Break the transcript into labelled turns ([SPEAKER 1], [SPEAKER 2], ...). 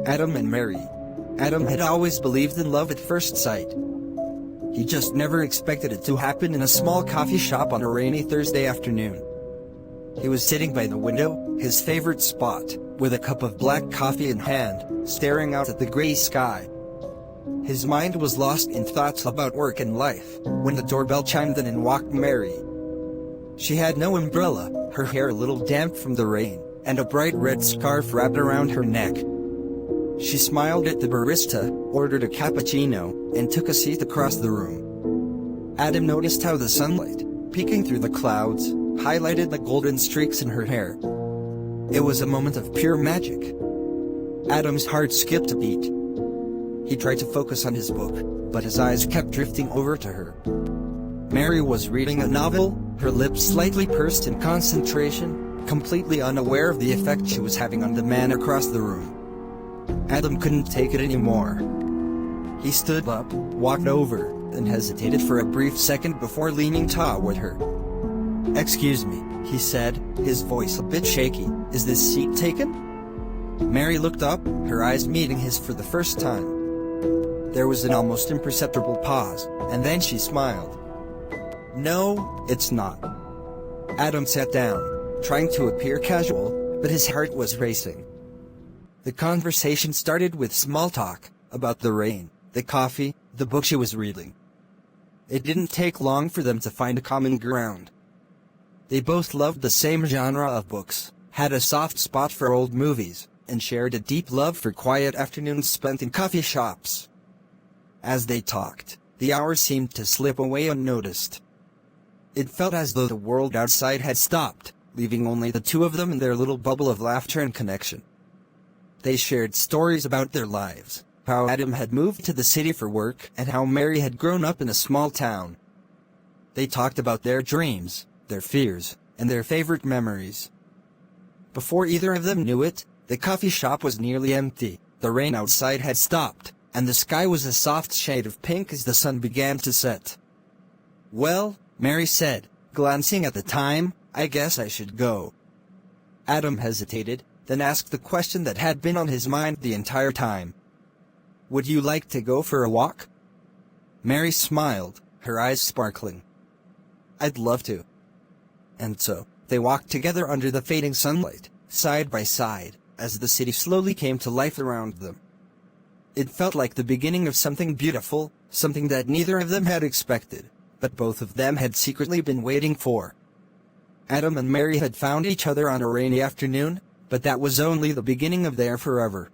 [SPEAKER 1] Adam and Mary. Adam had always believed in love at first sight. He just never expected it to happen in a small coffee shop on a rainy Thursday afternoon. He was sitting by the window, his favorite spot, with a cup of black coffee in hand, staring out at the gray sky. His mind was lost in thoughts about work and life, when the doorbell chimed in and walked Mary. She had no umbrella, her hair a little damp from the rain, and a bright red scarf wrapped around her neck. She smiled at the barista, ordered a cappuccino, and took a seat across the room. Adam noticed how the sunlight, peeking through the clouds, highlighted the golden streaks in her hair. It was a moment of pure magic. Adam's heart skipped a beat. He tried to focus on his book, but his eyes kept drifting over to her. Mary was reading a novel, her lips slightly pursed in concentration, completely unaware of the effect she was having on the man across the room. Adam couldn't take it anymore. He stood up, walked over, and hesitated for a brief second before leaning toward her. "Excuse me," he said, his voice a bit shaky, "is this seat taken?" Mary looked up, her eyes meeting his for the first time. There was an almost imperceptible pause, and then she smiled. "No, it's not." Adam sat down, trying to appear casual, but his heart was racing. The conversation started with small talk, about the rain, the coffee, the book she was reading. It didn't take long for them to find a common ground. They both loved the same genre of books, had a soft spot for old movies, and shared a deep love for quiet afternoons spent in coffee shops. As they talked, the hours seemed to slip away unnoticed. It felt as though the world outside had stopped, leaving only the two of them in their little bubble of laughter and connection. They shared stories about their lives, how Adam had moved to the city for work and how Mary had grown up in a small town. They talked about their dreams, their fears, and their favorite memories. Before either of them knew it, the coffee shop was nearly empty, the rain outside had stopped, and the sky was a soft shade of pink as the sun began to set. "Well," Mary said, glancing at the time, "I guess I should go." Adam hesitated, then asked the question that had been on his mind the entire time. "Would you like to go for a walk?" Mary smiled, her eyes sparkling. "I'd love to." And so, they walked together under the fading sunlight, side by side, as the city slowly came to life around them. It felt like the beginning of something beautiful, something that neither of them had expected, but both of them had secretly been waiting for. Adam and Mary had found each other on a rainy afternoon, but that was only the beginning of their forever.